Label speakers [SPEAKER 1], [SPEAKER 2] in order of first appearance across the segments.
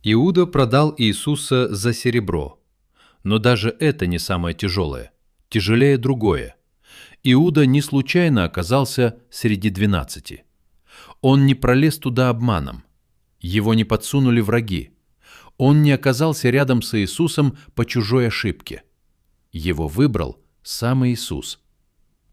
[SPEAKER 1] Иуда продал Иисуса за серебро. Но даже это не самое тяжелое. Тяжелее другое. Иуда не случайно оказался среди 12. Он не пролез туда обманом. Его не подсунули враги. Он не оказался рядом с Иисусом по чужой ошибке. Его выбрал сам Иисус.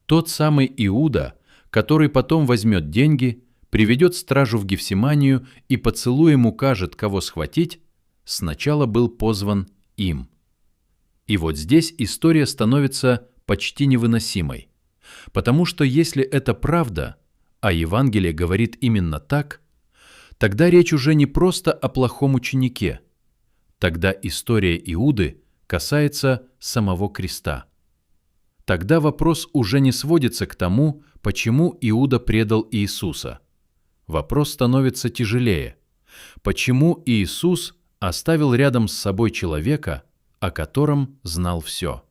[SPEAKER 1] Тот самый Иуда, который потом возьмет деньги, приведет стражу в Гефсиманию и поцелуем укажет, кого схватить, сначала был позван им. И вот здесь история становится почти невыносимой, потому что если это правда, а Евангелие говорит именно так, тогда речь уже не просто о плохом ученике, тогда история Иуды касается самого креста. Тогда вопрос уже не сводится к тому, почему Иуда предал Иисуса. Вопрос становится тяжелее. Почему Иисус оставил рядом с собой человека, о котором знал все?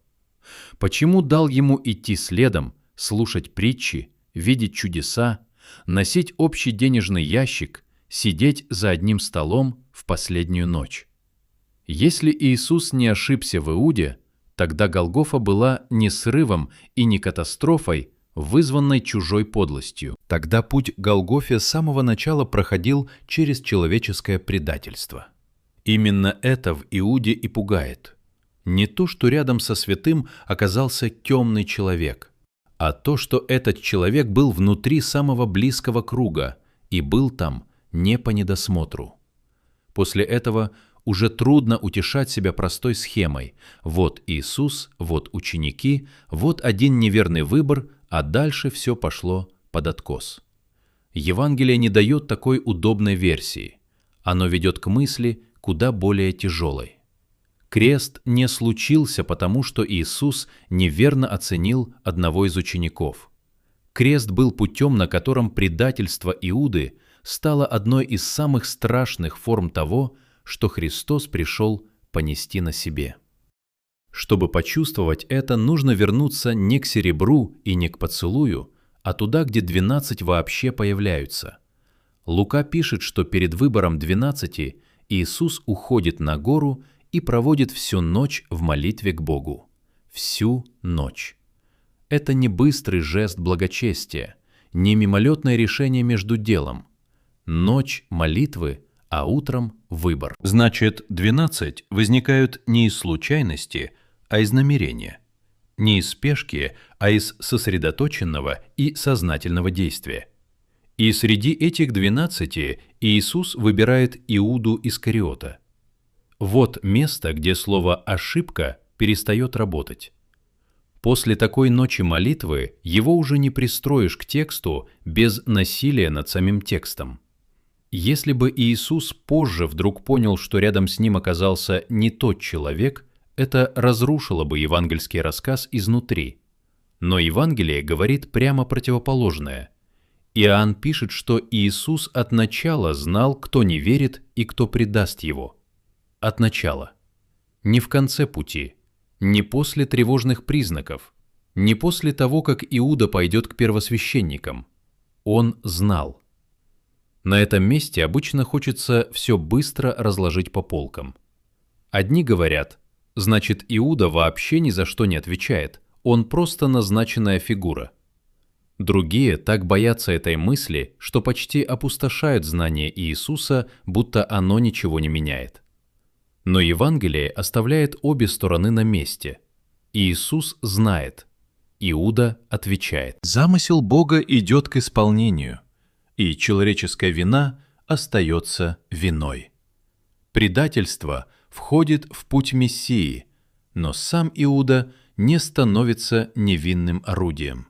[SPEAKER 1] Почему дал ему идти следом, слушать притчи, видеть чудеса, носить общий денежный ящик, сидеть за одним столом в последнюю ночь? Если Иисус не ошибся в Иуде, тогда Голгофа была не срывом и не катастрофой, вызванной чужой подлостью. Тогда путь к Голгофе с самого начала проходил через человеческое предательство. Именно это в Иуде и пугает. Не то, что рядом со святым оказался темный человек, а то, что этот человек был внутри самого близкого круга и был там не по недосмотру. После этого уже трудно утешать себя простой схемой. Вот Иисус, вот ученики, вот один неверный выбор, а дальше все пошло под откос. Евангелие не дает такой удобной версии. Оно ведет к мысли куда более тяжелой. Крест не случился, потому что Иисус неверно оценил одного из учеников. Крест был путем, на котором предательство Иуды стало одной из самых страшных форм того, что Христос пришел понести на себе. Чтобы почувствовать это, нужно вернуться не к серебру и не к поцелую, а туда, где 12 вообще появляются. Лука пишет, что перед выбором 12 Иисус уходит на гору и проводит всю ночь в молитве к Богу. Всю ночь. Это не быстрый жест благочестия, не мимолетное решение между делом. Ночь молитвы, а утром выбор. Значит, 12 возникают не из случайности, а из намерения. Не из спешки, а из сосредоточенного и сознательного действия. И среди этих 12 Иисус выбирает Иуду Искариота. Вот место, где слово «ошибка» перестает работать. После такой ночи молитвы его уже не пристроишь к тексту без насилия над самим текстом. Если бы Иисус позже вдруг понял, что рядом с ним оказался не тот человек, это разрушило бы евангельский рассказ изнутри. Но Евангелие говорит прямо противоположное. Иоанн пишет, что Иисус от начала знал, кто не верит и кто предаст его. От начала. Не в конце пути, не после тревожных признаков, не после того, как Иуда пойдет к первосвященникам. Он знал. На этом месте обычно хочется все быстро разложить по полкам. Одни говорят, значит, Иуда вообще ни за что не отвечает, он просто назначенная фигура. Другие так боятся этой мысли, что почти опустошают знание Иисуса, будто оно ничего не меняет. Но Евангелие оставляет обе стороны на месте. Иисус знает, Иуда отвечает. Замысел Бога идет к исполнению, и человеческая вина остается виной. Предательство входит в путь Мессии, но сам Иуда не становится невинным орудием.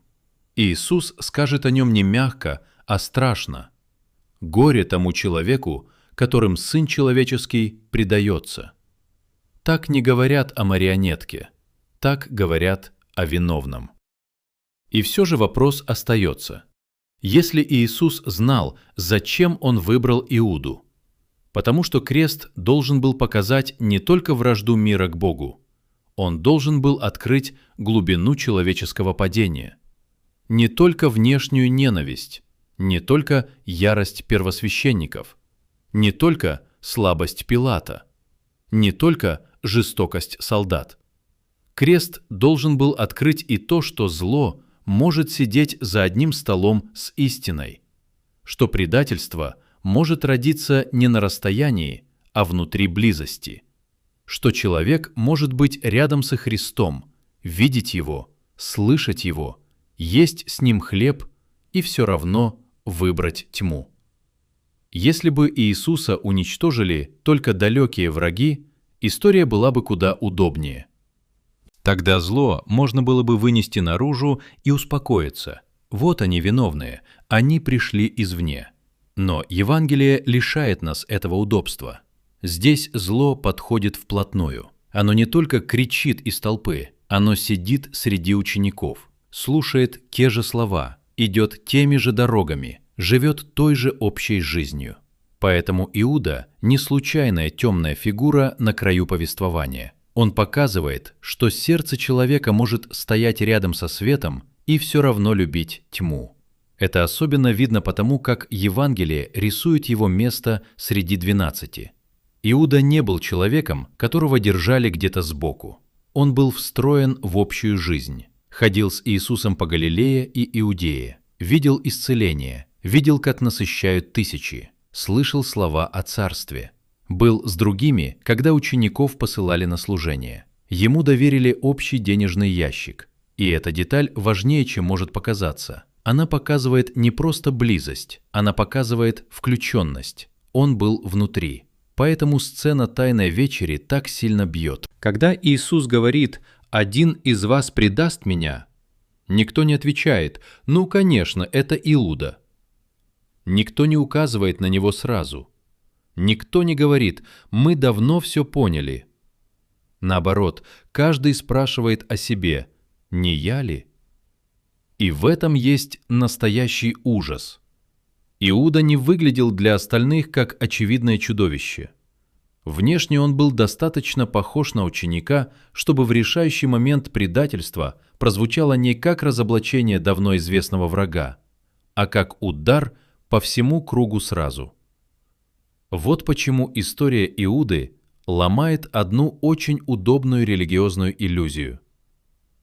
[SPEAKER 1] Иисус скажет о нем не мягко, а страшно. Горе тому человеку, которым Сын Человеческий предается. Так не говорят о марионетке, так говорят о виновном. И все же вопрос остается. Если Иисус знал, зачем Он выбрал Иуду? Потому что крест должен был показать не только вражду мира к Богу, он должен был открыть глубину человеческого падения. Не только внешнюю ненависть, не только ярость первосвященников, не только слабость Пилата, не только жестокость солдат. Крест должен был открыть и то, что зло может сидеть за одним столом с истиной, что предательство может родиться не на расстоянии, а внутри близости, что человек может быть рядом со Христом, видеть Его, слышать Его, есть с Ним хлеб и все равно выбрать тьму. Если бы Иисуса уничтожили только далекие враги, история была бы куда удобнее. Тогда зло можно было бы вынести наружу и успокоиться. Вот они виновные, они пришли извне. Но Евангелие лишает нас этого удобства. Здесь зло подходит вплотную. Оно не только кричит из толпы, оно сидит среди учеников, слушает те же слова, идет теми же дорогами, живет той же общей жизнью. Поэтому Иуда не случайная темная фигура на краю повествования. Он показывает, что сердце человека может стоять рядом со светом и все равно любить тьму. Это особенно видно потому, как Евангелие рисует его место среди 12. Иуда не был человеком, которого держали где-то сбоку. Он был встроен в общую жизнь, ходил с Иисусом по Галилее и Иудее, видел исцеление, видел, как насыщают тысячи, слышал слова о царстве. Был с другими, когда учеников посылали на служение. Ему доверили общий денежный ящик. И эта деталь важнее, чем может показаться. Она показывает не просто близость, она показывает включенность. Он был внутри. Поэтому сцена Тайной вечери так сильно бьет. Когда Иисус говорит «один из вас предаст меня», никто не отвечает «ну, конечно, это Иуда». Никто не указывает на него сразу. Никто не говорит «мы давно все поняли». Наоборот, каждый спрашивает о себе «не я ли?». И в этом есть настоящий ужас. Иуда не выглядел для остальных как очевидное чудовище. Внешне он был достаточно похож на ученика, чтобы в решающий момент предательства прозвучало не как разоблачение давно известного врага, а как удар по всему кругу сразу. Вот почему история Иуды ломает одну очень удобную религиозную иллюзию.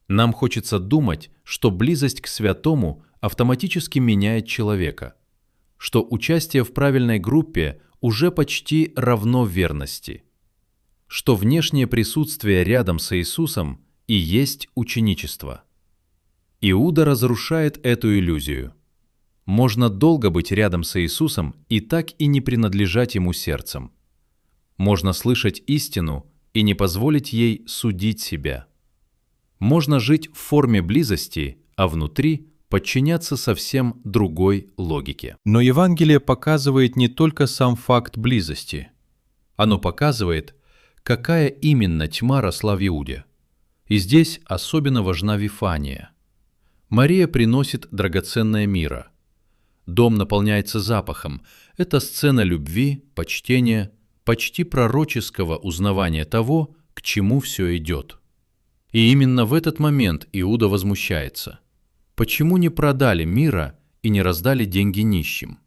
[SPEAKER 1] Нам хочется думать, что близость к святому автоматически меняет человека, что участие в правильной группе уже почти равно верности, что внешнее присутствие рядом с Иисусом и есть ученичество. Иуда разрушает эту иллюзию. Можно долго быть рядом с Иисусом и так и не принадлежать Ему сердцем. Можно слышать истину и не позволить ей судить себя. Можно жить в форме близости, а внутри подчиняться совсем другой логике. Но Евангелие показывает не только сам факт близости. Оно показывает, какая именно тьма росла в Иуде. И здесь особенно важна Вифания. Мария приносит драгоценное мирра. Дом наполняется запахом. Это сцена любви, почтения, почти пророческого узнавания того, к чему все идет. И именно в этот момент Иуда возмущается. Почему не продали мирра и не раздали деньги нищим?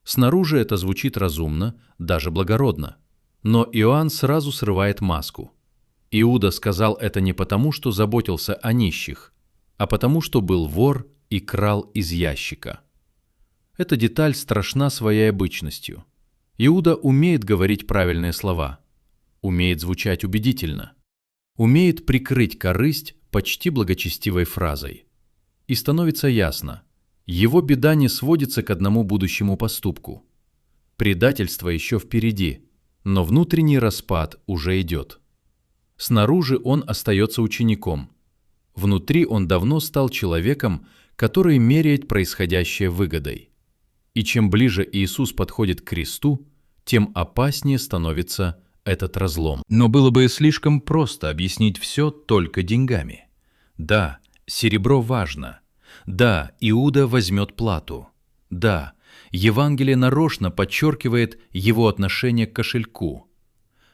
[SPEAKER 1] Снаружи это звучит разумно, даже благородно. Но Иоанн сразу срывает маску. Иуда сказал это не потому, что заботился о нищих, а потому, что был вор и крал из ящика. Эта деталь страшна своей обычностью. Иуда умеет говорить правильные слова, умеет звучать убедительно, умеет прикрыть корысть почти благочестивой фразой. И становится ясно, его беда не сводится к одному будущему поступку. Предательство еще впереди, но внутренний распад уже идет. Снаружи он остается учеником. Внутри он давно стал человеком, который меряет происходящее выгодой. И чем ближе Иисус подходит к кресту, тем опаснее становится этот разлом. Но было бы слишком просто объяснить все только деньгами. Да, серебро важно. Да, Иуда возьмет плату. Да, Евангелие нарочно подчеркивает его отношение к кошельку.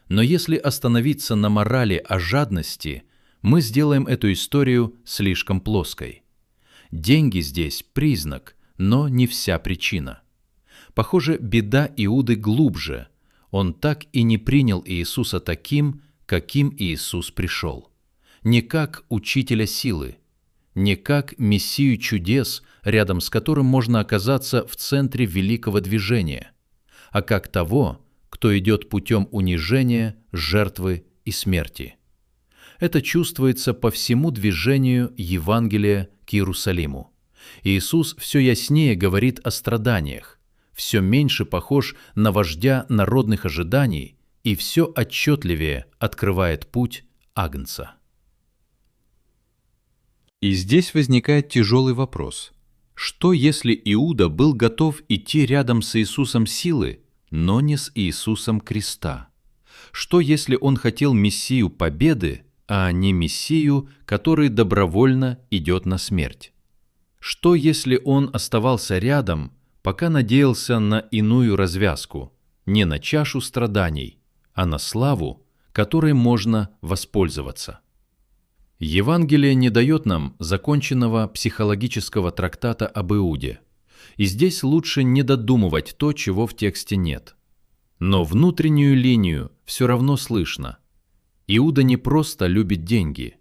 [SPEAKER 1] Но если остановиться на морали о жадности, мы сделаем эту историю слишком плоской. Деньги здесь признак, но не вся причина. Похоже, беда Иуды глубже. он так и не принял Иисуса таким, каким Иисус пришел. Не как учителя силы, не как мессию чудес, рядом с которым можно оказаться в центре великого движения, а как того, кто идет путем унижения, жертвы и смерти. Это чувствуется по всему движению Евангелия к Иерусалиму. Иисус все яснее говорит о страданиях, все меньше похож на вождя народных ожиданий и все отчетливее открывает путь Агнца.
[SPEAKER 2] И здесь возникает тяжелый вопрос. Что, если Иуда был готов идти рядом с Иисусом силы, но не с Иисусом креста? Что, если он хотел мессию победы, а не мессию, который добровольно идет на смерть? Что, если он оставался рядом, пока надеялся на иную развязку, не на чашу страданий, а на славу, которой можно воспользоваться? Евангелие не дает нам законченного психологического трактата об Иуде, и здесь лучше не додумывать то, чего в тексте нет. Но внутреннюю линию все равно слышно. Иуда не просто любит деньги,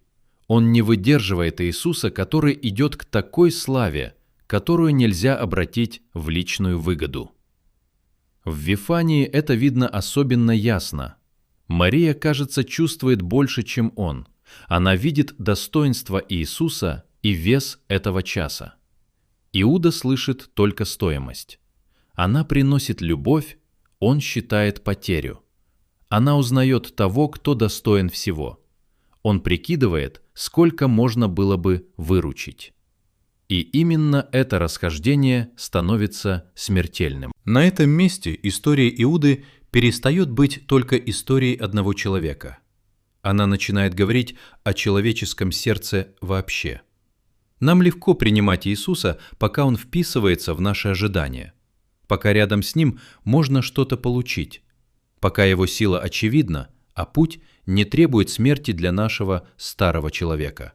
[SPEAKER 2] он не выдерживает Иисуса, который идет к такой славе, которую нельзя обратить в личную выгоду. В Вифании это видно особенно ясно. Мария, кажется, чувствует больше, чем он. Она видит достоинство Иисуса и вес этого часа. Иуда слышит только стоимость. Она приносит любовь, он считает потерю. Она узнает того, кто достоин всего. Он прикидывает, сколько можно было бы выручить. И именно это расхождение становится смертельным.
[SPEAKER 3] На этом месте история Иуды перестает быть только историей одного человека. Она начинает говорить о человеческом сердце вообще. Нам легко принимать Иисуса, пока Он вписывается в наши ожидания, пока рядом с Ним можно что-то получить, пока Его сила очевидна, а путь не требует смерти для нашего старого человека.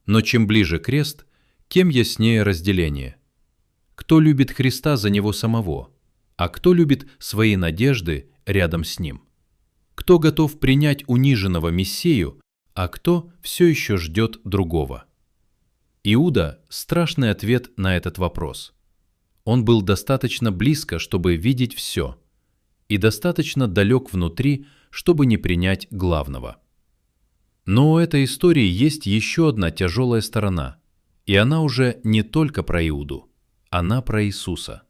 [SPEAKER 3] Но чем ближе крест, тем яснее разделение. Кто любит Христа за Него самого, а кто любит свои надежды рядом с Ним? Кто готов принять униженного Мессию, а кто все еще ждет другого? Иуда – страшный ответ на этот вопрос. Он был достаточно близко, чтобы видеть все, и достаточно далек внутри, чтобы не принять главного. Но у этой истории есть еще одна тяжелая сторона, и она уже не только про Иуду, она про Иисуса.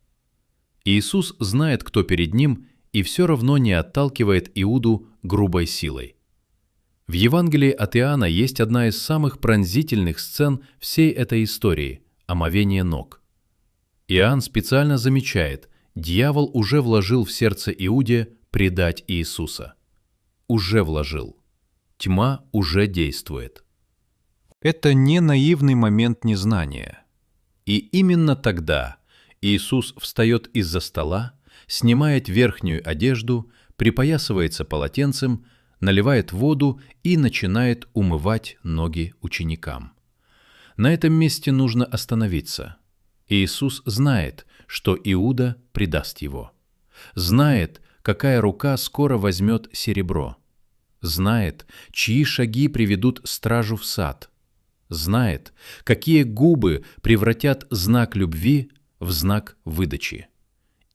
[SPEAKER 3] Иисус знает, кто перед Ним, и все равно не отталкивает Иуду грубой силой. В Евангелии от Иоанна есть одна из самых пронзительных сцен всей этой истории – омовение ног. Иоанн специально замечает, дьявол уже вложил в сердце Иуде предать Иисуса. Уже вложил. Тьма уже действует.
[SPEAKER 2] Это не наивный момент незнания.
[SPEAKER 1] И именно тогда Иисус встает из-за стола, снимает верхнюю одежду, припоясывается полотенцем, наливает воду и начинает умывать ноги ученикам. На этом месте нужно остановиться. Иисус знает, что Иуда предаст его. Знает, какая рука скоро возьмет серебро. Знает, чьи шаги приведут стражу в сад. Знает, какие губы превратят знак любви в знак выдачи.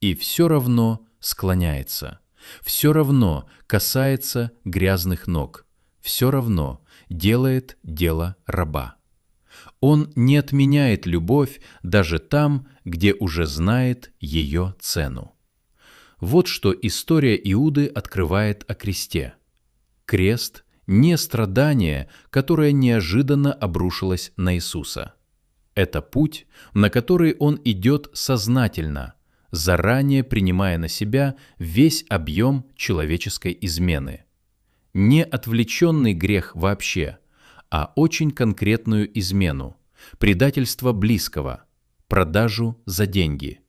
[SPEAKER 1] И все равно склоняется, все равно касается грязных ног, все равно делает дело раба. Он не отменяет любовь даже там, где уже знает ее цену. Вот что история Иуды открывает о кресте. Крест – не страдание, которое неожиданно обрушилось на Иисуса. Это путь, на который Он идет сознательно, заранее принимая на себя весь объем человеческой измены. Не отвлеченный грех вообще, а очень конкретную измену, предательство близкого, продажу за деньги,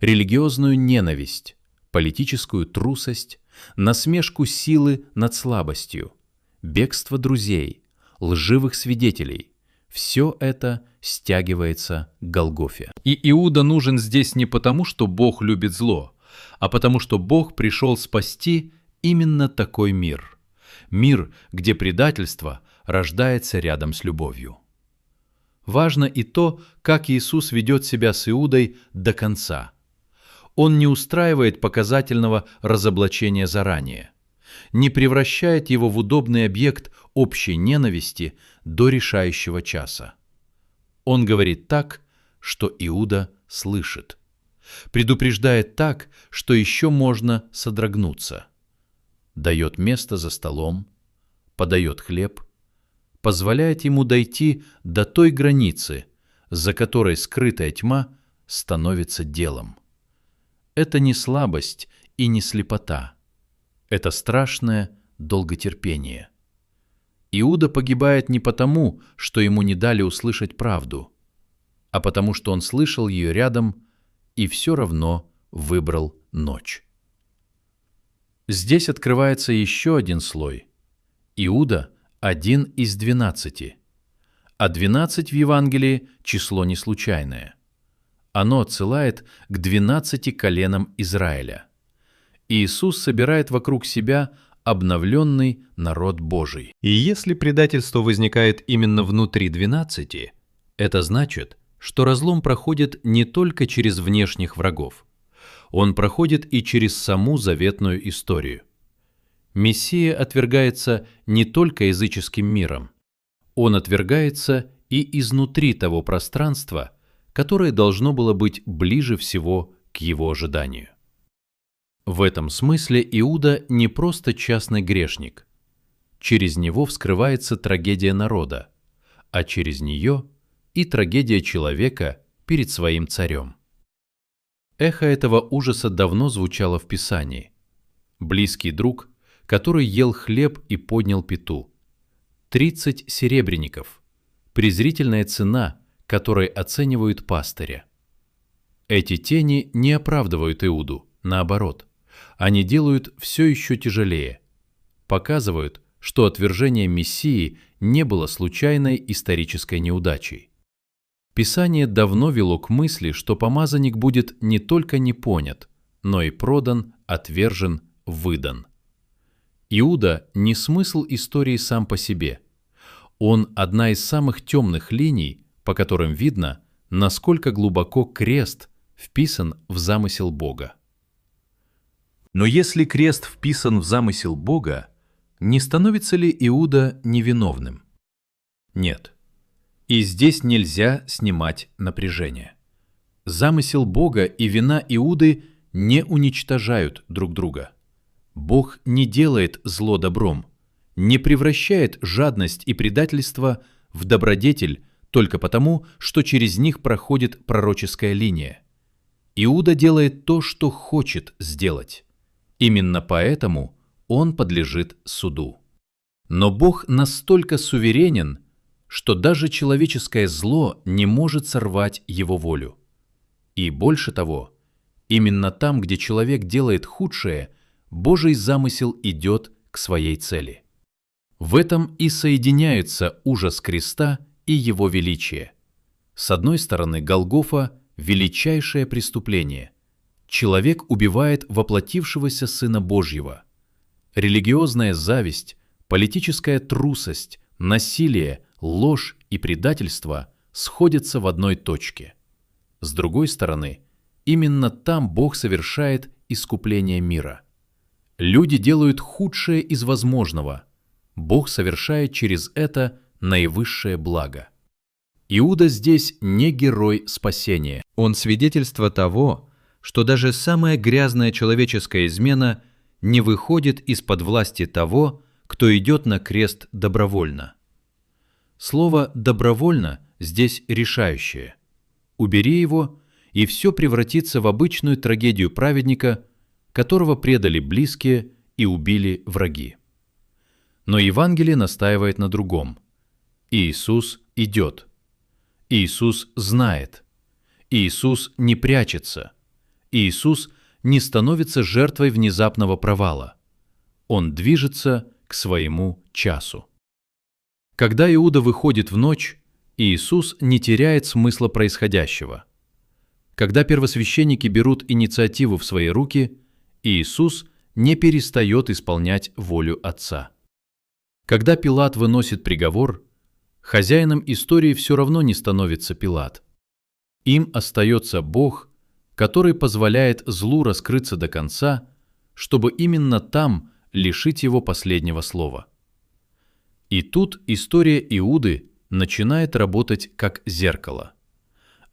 [SPEAKER 1] религиозную ненависть, политическую трусость, насмешку силы над слабостью, бегство друзей, лживых свидетелей. Все это стягивается к Голгофе.
[SPEAKER 2] И Иуда нужен здесь не потому, что Бог любит зло, а потому что Бог пришел спасти именно такой мир. Мир, где предательство рождается рядом с любовью. Важно и то, как Иисус ведет себя с Иудой до конца. Он не устраивает показательного разоблачения заранее, не превращает его в удобный объект общей ненависти до решающего часа. Он говорит так, что Иуда слышит, предупреждает так, что еще можно содрогнуться, дает место за столом, подает хлеб, позволяет ему дойти до той границы, за которой скрытая тьма становится делом. Это не слабость и не слепота. Это страшное долготерпение. Иуда погибает не потому, что ему не дали услышать правду, а потому что он слышал ее рядом и все равно выбрал ночь. Здесь открывается еще один слой. Иуда – один из 12, а 12 в Евангелии – число не случайное. Оно отсылает к 12 коленам Израиля. Иисус собирает вокруг себя обновленный народ Божий.
[SPEAKER 3] И если предательство возникает именно внутри 12,
[SPEAKER 2] Это значит, что разлом проходит не только через внешних врагов. Он проходит и через саму заветную историю. Мессия отвергается не только языческим миром. Он отвергается и изнутри того пространства, которое должно было быть ближе всего к его ожиданию. В этом смысле Иуда не просто частный грешник. Через него вскрывается трагедия народа, а через нее и трагедия человека перед своим царем. Эхо этого ужаса давно звучало в Писании. Близкий друг, который ел хлеб и поднял пяту. 30 серебряников. Презрительная цена, которой оценивают пастыря. Эти тени не оправдывают Иуду, наоборот. Они делают все еще тяжелее. Показывают, что отвержение Мессии не было случайной исторической неудачей. Писание давно вело к мысли, что помазанник будет не только не понят, но и продан, отвержен, выдан. Иуда не смысл истории сам по себе. Он одна из самых темных линий, по которым видно, насколько глубоко крест вписан в замысел Бога. Но если крест вписан в замысел Бога, не становится ли Иуда невиновным? Нет. И здесь нельзя снимать напряжение. Замысел Бога и вина Иуды не уничтожают друг друга. Бог не делает зло добром, не превращает жадность и предательство в добродетель только потому, что через них проходит пророческая линия. Иуда делает то, что хочет сделать. Именно поэтому он подлежит суду. Но Бог настолько суверенен, что даже человеческое зло не может сорвать его волю. И больше того, именно там, где человек делает худшее, Божий замысел идет к своей цели. В этом и соединяются ужас креста и его величие. С одной стороны, Голгофа – величайшее преступление. Человек убивает воплотившегося Сына Божьего. Религиозная зависть, политическая трусость, насилие, ложь и предательство сходятся в одной точке. С другой стороны, именно там Бог совершает искупление мира. Люди делают худшее из возможного. Бог совершает через это наивысшее благо. Иуда здесь не герой спасения. Он свидетельство того, что даже самая грязная человеческая измена не выходит из-под власти того, кто идет на крест добровольно. Слово «добровольно» здесь решающее. Убери его, и все превратится в обычную трагедию праведника, которого предали близкие и убили враги. Но Евангелие настаивает на другом. Иисус идет. Иисус знает. Иисус не прячется. Иисус не становится жертвой внезапного провала. Он движется к своему часу. Когда Иуда выходит в ночь, Иисус не теряет смысла происходящего.
[SPEAKER 1] Когда первосвященники берут инициативу в свои руки, Иисус не перестает исполнять волю Отца. Когда Пилат выносит приговор, хозяином истории все равно не становится Пилат. Им остается Бог, который позволяет злу раскрыться до конца, чтобы именно там лишить его последнего слова. И тут история Иуды начинает работать как зеркало.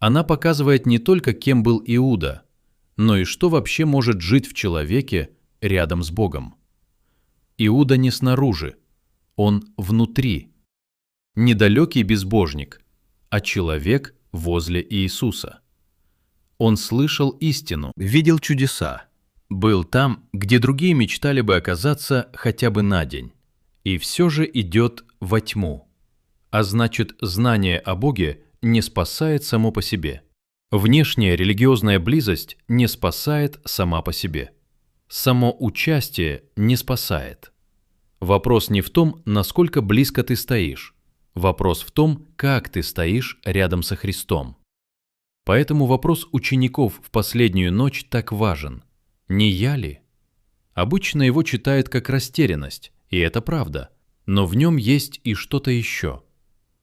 [SPEAKER 1] Она показывает не только, кем был Иуда, но и что вообще может жить в человеке рядом с Богом. Иуда не снаружи, он внутри. Недалекий безбожник, а человек возле Иисуса. Он слышал истину, видел чудеса, был там, где другие мечтали бы оказаться хотя бы на день, и все же идет во тьму. А значит, знание о Боге не спасает само по себе. Внешняя религиозная близость не спасает сама по себе. Само участие не спасает. Вопрос не в том, насколько близко ты стоишь. Вопрос в том, как ты стоишь рядом со Христом. Поэтому вопрос учеников в последнюю ночь так важен. Не я ли? Обычно его читают как растерянность, и это правда, но в нем есть и что-то еще.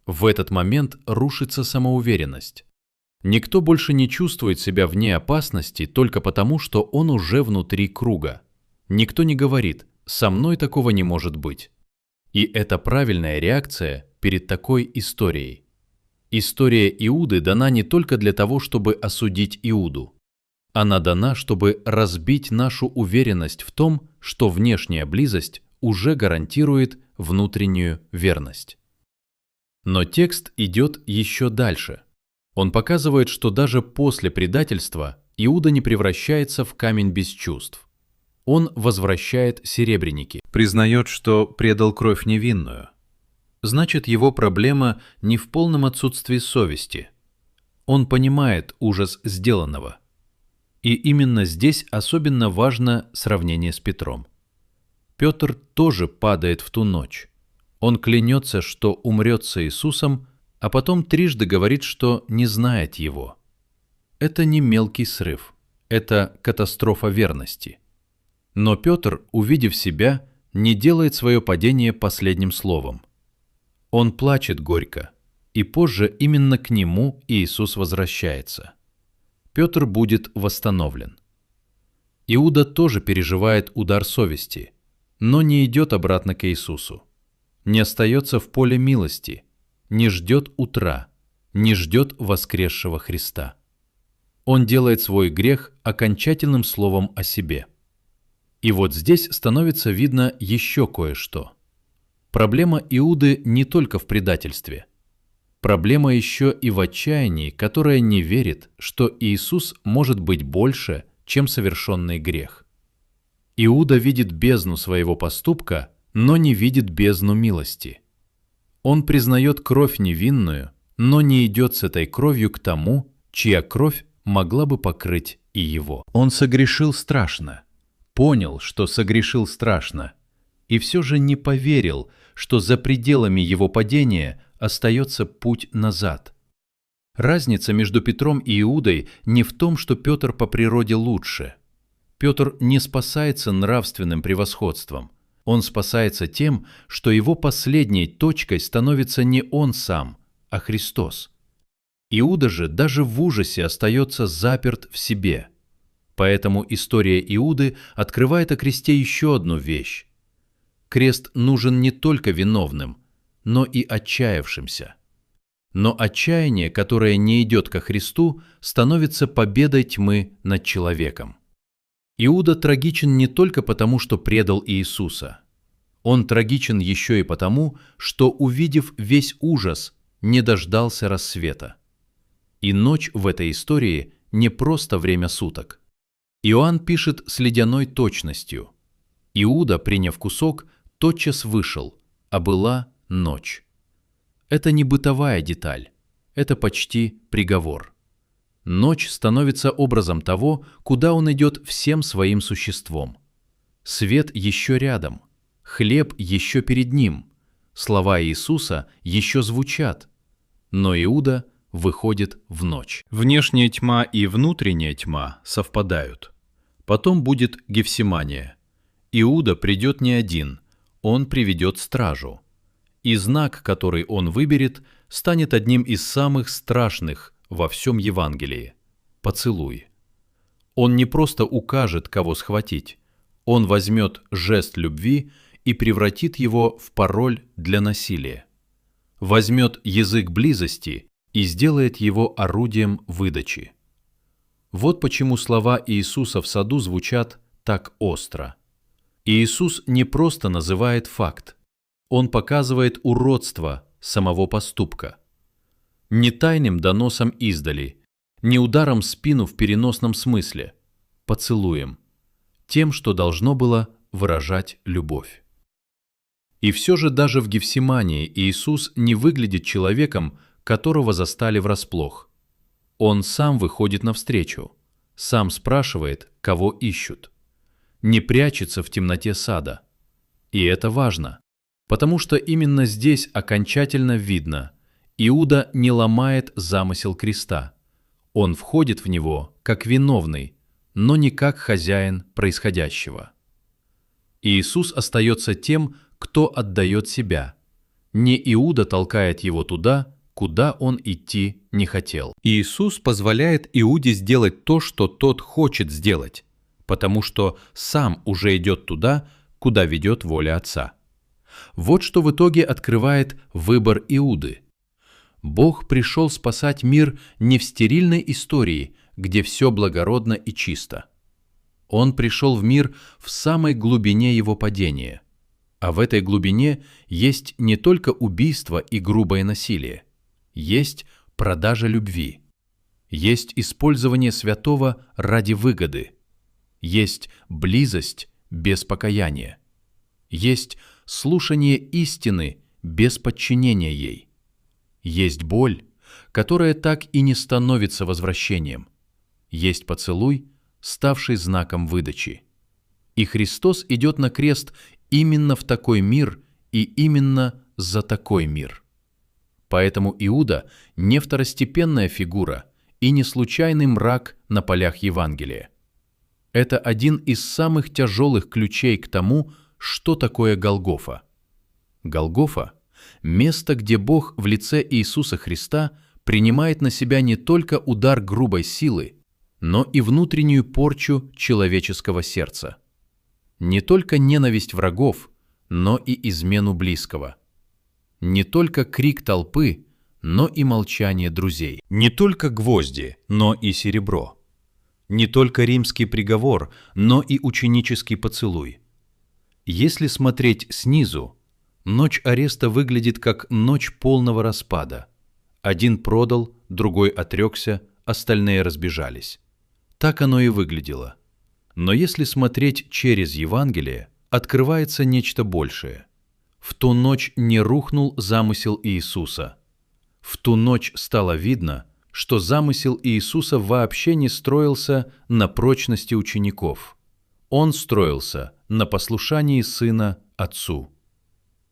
[SPEAKER 1] В этот момент рушится самоуверенность. Никто больше не чувствует себя вне опасности только потому, что он уже внутри круга. Никто не говорит «со мной такого не может быть». И это правильная реакция перед такой историей. История Иуды дана не только для того, чтобы осудить Иуду. Она дана, чтобы разбить нашу уверенность в том, что внешняя близость уже гарантирует внутреннюю верность. Но текст идет еще дальше. Он показывает, что даже после предательства Иуда не превращается в камень без чувств. Он возвращает серебряники, признает, что предал кровь невинную. Значит, его проблема не в полном отсутствии совести. Он понимает ужас сделанного. И именно здесь особенно важно сравнение с Петром. Петр тоже падает в ту ночь. Он клянется, что умрет с Иисусом, а потом трижды говорит, что не знает его. Это не мелкий срыв, это катастрофа верности. Но Петр, увидев себя, не делает свое падение последним словом. Он плачет горько, и позже именно к нему Иисус возвращается. Петр будет восстановлен. Иуда тоже переживает удар совести, но не идет обратно к Иисусу. Не остается в поле милости, не ждет утра, не ждет воскресшего Христа. Он делает свой грех окончательным словом о себе. И вот здесь становится видно еще кое-что. Проблема Иуды не только в предательстве. Проблема еще и в отчаянии, которое не верит, что Иисус может быть больше, чем совершенный грех. Иуда видит бездну своего поступка, но не видит бездну милости. Он признает кровь невинную, но не идет с этой кровью к тому, чья кровь могла бы покрыть и его. Он согрешил страшно, понял, что согрешил страшно, и все же не поверил, что за пределами его падения остается путь назад. Разница между Петром и Иудой не в том, что Петр по природе лучше. Петр не спасается нравственным превосходством. Он спасается тем, что его последней точкой становится не он сам, а Христос. Иуда же даже в ужасе остается заперт в себе. Поэтому история Иуды открывает о кресте еще одну вещь. Крест нужен не только виновным, но и отчаявшимся. Но отчаяние, которое не идет ко Христу, становится победой тьмы над человеком. Иуда трагичен не только потому, что предал Иисуса. Он трагичен еще и потому, что, увидев весь ужас, не дождался рассвета. И ночь в этой истории не просто время суток. Иоанн пишет с ледяной точностью. Иуда, приняв кусок, тотчас вышел, а была ночь. Это не бытовая деталь, это почти приговор. Ночь становится образом того, куда он идет всем своим существом. Свет еще рядом, хлеб еще перед ним, слова Иисуса еще звучат, но Иуда выходит в ночь.
[SPEAKER 2] Внешняя тьма и внутренняя тьма совпадают. Потом будет Гефсимания. Иуда придет не один, он приведет стражу. И знак, который он выберет, станет одним из самых страшных во всем Евангелии – поцелуй. Он не просто укажет, кого схватить, он возьмет жест любви и превратит его в пароль для насилия. Возьмет язык близости и сделает его орудием выдачи. Вот почему слова Иисуса в саду звучат так остро. Иисус не просто называет факт, Он показывает уродство самого поступка. Не тайным доносом издали, не ударом в спину в переносном смысле, поцелуем, тем, что должно было выражать любовь. И все же даже в Гефсимании Иисус не выглядит человеком, которого застали врасплох. Он сам выходит навстречу, сам спрашивает, кого ищут. Не прячется в темноте сада. И это важно, потому что именно здесь окончательно видно, Иуда не ломает замысел креста. Он входит в него как виновный, но не как хозяин происходящего. Иисус остается тем, кто отдает себя. Не Иуда толкает его туда, куда он идти не хотел.
[SPEAKER 3] Иисус позволяет Иуде сделать то, что тот хочет сделать, потому что сам уже идет туда, куда ведет воля Отца. Вот что в итоге открывает выбор Иуды. Бог пришел спасать мир не в стерильной истории, где все благородно и чисто. Он пришел в мир в самой глубине его падения. А в этой глубине есть не только убийство и грубое насилие. Есть продажа любви. Есть использование святого ради выгоды. Есть близость без покаяния. Есть слушание истины без подчинения ей. Есть боль, которая так и не становится возвращением. Есть поцелуй, ставший знаком выдачи. И Христос идет на крест именно в такой мир и именно за такой мир. Поэтому Иуда не второстепенная фигура и не случайный мрак на полях Евангелия. Это один из самых тяжелых ключей к тому, что такое Голгофа. Голгофа – место, где Бог в лице Иисуса Христа принимает на себя не только удар грубой силы, но и внутреннюю порчу человеческого сердца. Не только ненависть врагов, но и измену близкого. Не только крик толпы, но и молчание друзей. Не только гвозди, но и серебро. Не только римский приговор, но и ученический поцелуй. Если смотреть снизу, ночь ареста выглядит как ночь полного распада. Один продал, другой отрекся, остальные разбежались. Так оно и выглядело. Но если смотреть через Евангелие, открывается нечто большее. В ту ночь не рухнул замысел Иисуса. В ту ночь стало видно, что замысел Иисуса вообще не строился на прочности учеников. Он строился на послушании Сына Отцу.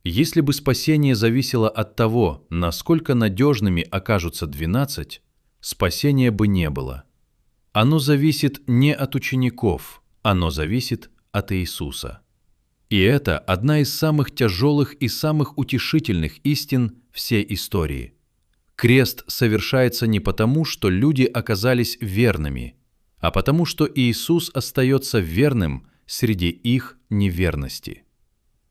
[SPEAKER 3] Если бы спасение зависело от того, насколько надежными окажутся 12, спасения бы не было. Оно зависит не от учеников, оно зависит от Иисуса. И это одна из самых тяжелых и самых утешительных истин всей истории. Крест совершается не потому, что люди оказались верными, а потому, что Иисус остается верным среди их неверности.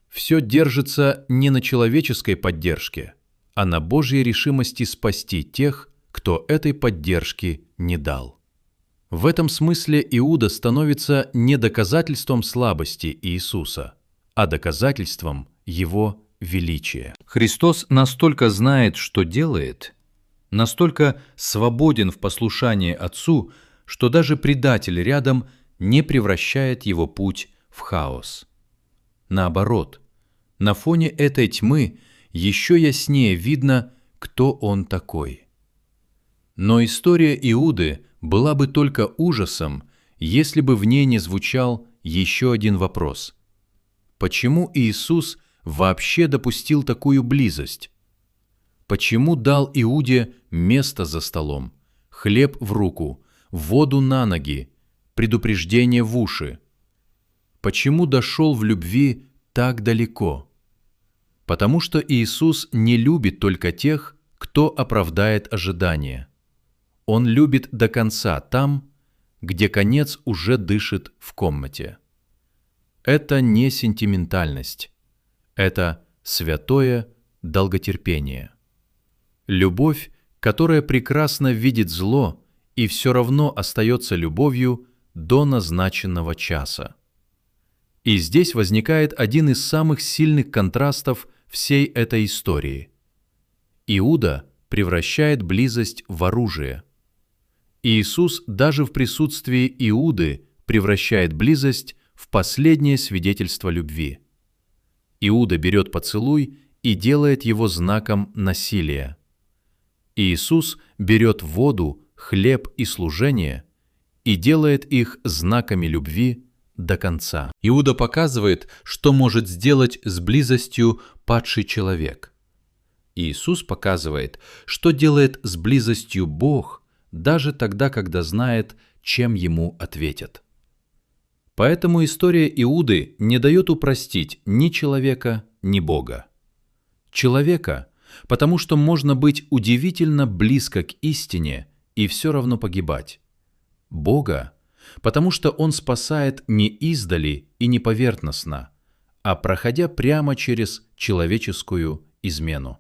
[SPEAKER 3] Все держится не на человеческой поддержке, а на Божьей решимости спасти тех, кто этой поддержки не дал. В этом смысле Иуда становится не доказательством слабости Иисуса, а доказательством Его величия.
[SPEAKER 2] Христос настолько знает, что делает, настолько свободен в послушании Отцу, что даже предатель рядом не превращает его путь в хаос. Наоборот, на фоне этой тьмы еще яснее видно, кто он такой. Но история Иуды была бы только ужасом, если бы в ней не звучал еще один вопрос. Почему Иисус вообще допустил такую близость? Почему дал Иуде место за столом, хлеб в руку, воду на ноги, предупреждение в уши? Почему дошел в любви так далеко? Потому что Иисус не любит только тех, кто оправдает ожидания. Он любит до конца там, где конец уже дышит в комнате. Это не сентиментальность, это святое долготерпение. Любовь, которая прекрасно видит зло и все равно остается любовью до назначенного часа. И здесь возникает один из самых сильных контрастов всей этой истории. Иуда превращает близость в оружие. Иисус даже в присутствии Иуды превращает близость в последнее свидетельство любви. Иуда берет поцелуй и делает его знаком насилия. Иисус берет воду, хлеб и служение и делает их знаками любви до конца.
[SPEAKER 3] Иуда показывает, что может сделать с близостью падший человек.
[SPEAKER 2] Иисус показывает, что делает с близостью Бог даже тогда, когда знает, чем ему ответят. Поэтому история Иуды не дает упростить ни человека, ни Бога. Человека, потому что можно быть удивительно близко к истине и все равно погибать. Бога, потому что Он спасает не издали и не поверхностно, а проходя прямо через человеческую измену.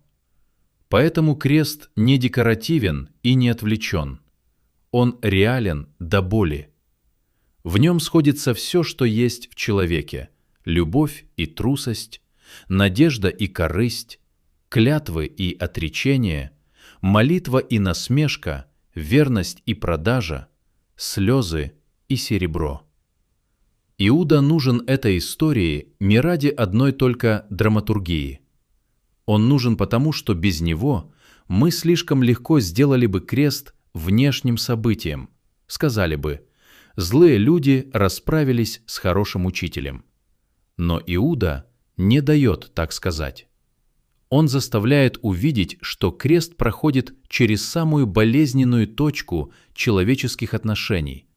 [SPEAKER 2] Поэтому крест не декоративен и не отвлечен. Он реален до боли. В нем сходится все, что есть в человеке: любовь и трусость, надежда и корысть, клятвы и отречение, молитва и насмешка, верность и продажа, слезы и серебро. Иуда нужен этой истории не ради одной только драматургии. Он нужен потому, что без него мы слишком легко сделали бы крест внешним событием, сказали бы: злые люди расправились с хорошим учителем. Но Иуда не дает так сказать. Он заставляет увидеть, что крест проходит через самую болезненную точку человеческих отношений,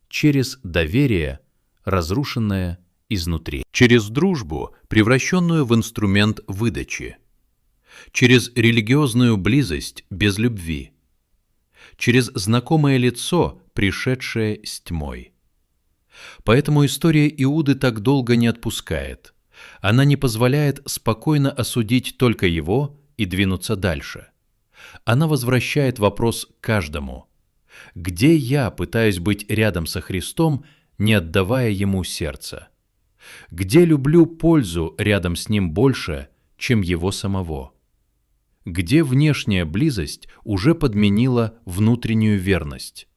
[SPEAKER 2] через доверие, разрушенное изнутри,
[SPEAKER 3] через дружбу, превращенную в инструмент выдачи, через религиозную близость без любви, через знакомое лицо, пришедшее с тьмой. Поэтому история Иуды так долго не отпускает. Она не позволяет спокойно осудить только его и двинуться дальше. Она возвращает вопрос каждому: где я пытаюсь быть рядом со Христом, не отдавая Ему сердце? Где люблю пользу рядом с Ним больше, чем Его самого? Где внешняя близость уже подменила внутреннюю верность?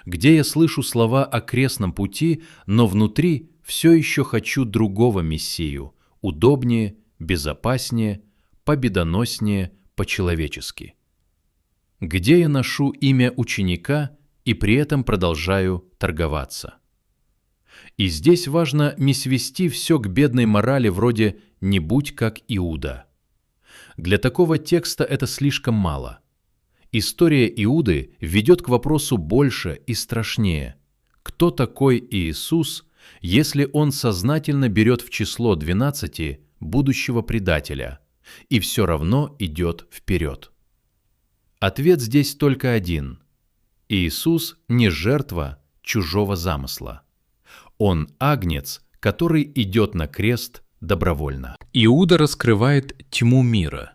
[SPEAKER 3] Где я слышу слова о крестном пути, но внутри все еще хочу другого Мессию, удобнее, безопаснее, победоноснее по-человечески? Где я ношу имя ученика и при этом продолжаю торговаться? И здесь важно не свести все к бедной морали вроде «не будь как Иуда». Для такого текста это слишком мало. История Иуды ведет к вопросу больше и страшнее. Кто такой Иисус, если он сознательно берет в число 12 будущего предателя и все равно идет вперед? Ответ здесь только один. Иисус не жертва чужого замысла. Он агнец, который идет на крест добровольно. Иуда раскрывает тьму мира.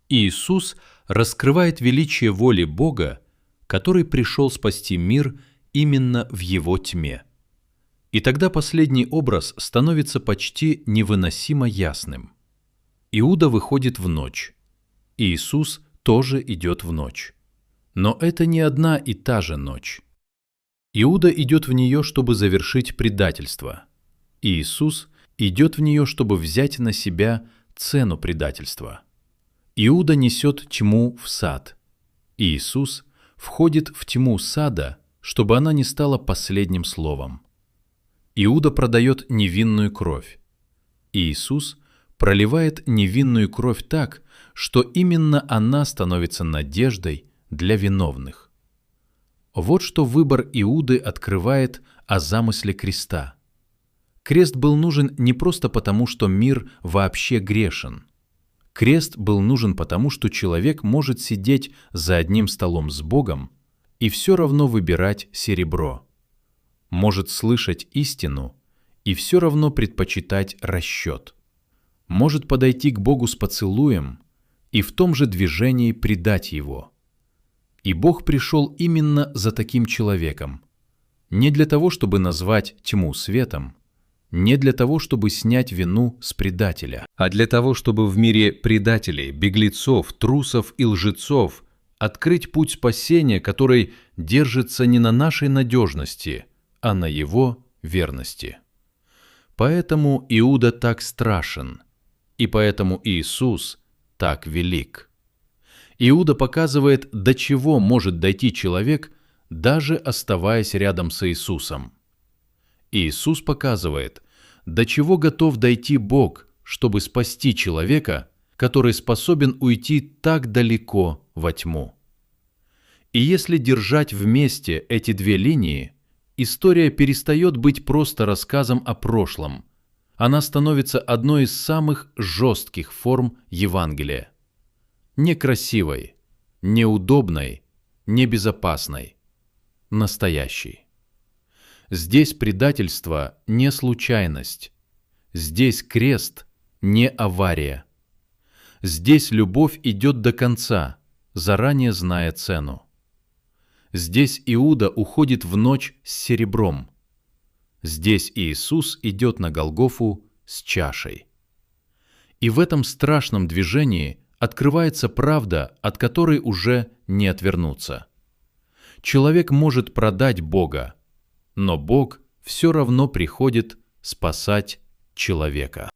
[SPEAKER 3] Иисус раскрывает величие воли Бога, который пришел спасти мир именно в его тьме. И тогда последний образ становится почти невыносимо ясным. Иуда выходит в ночь. Иисус тоже идет в ночь. Но это не одна и та же ночь. Иуда идет в нее, чтобы завершить предательство. Иисус идет в нее, чтобы взять на себя цену предательства. Иуда несет тьму в сад. Иисус входит в тьму сада, чтобы она не стала последним словом. Иуда продает невинную кровь. Иисус проливает невинную кровь так,
[SPEAKER 2] что именно она становится надеждой для виновных. Вот что выбор Иуды открывает о замысле креста. Крест был нужен не просто потому, что мир вообще грешен. Крест был нужен потому, что человек может сидеть за одним столом с Богом и все равно выбирать серебро, может слышать истину и все равно предпочитать расчет, может подойти к Богу с поцелуем и в том же движении предать Его. И Бог пришел именно за таким человеком, не для того, чтобы назвать тьму светом, не для того, чтобы снять вину с предателя, а для того, чтобы в мире предателей, беглецов, трусов и лжецов открыть путь спасения, который держится не на нашей надежности, а на Его верности. Поэтому Иуда так страшен, и поэтому Иисус так велик. Иуда показывает, до чего может дойти человек, даже оставаясь рядом с Иисусом. Иисус показывает, до чего готов дойти Бог, чтобы спасти человека, который способен уйти так далеко во тьму. И если держать вместе эти две линии, история перестает быть просто рассказом о прошлом. Она становится одной из самых жестких форм Евангелия. Некрасивой, неудобной, небезопасной, настоящей. Здесь предательство не случайность. Здесь крест не авария. Здесь любовь идет до конца, заранее зная цену. Здесь Иуда уходит в ночь с серебром. Здесь Иисус идет на Голгофу с чашей. И в этом страшном движении открывается правда, от которой уже не отвернуться. Человек может продать Бога, но Бог все равно приходит спасать человека.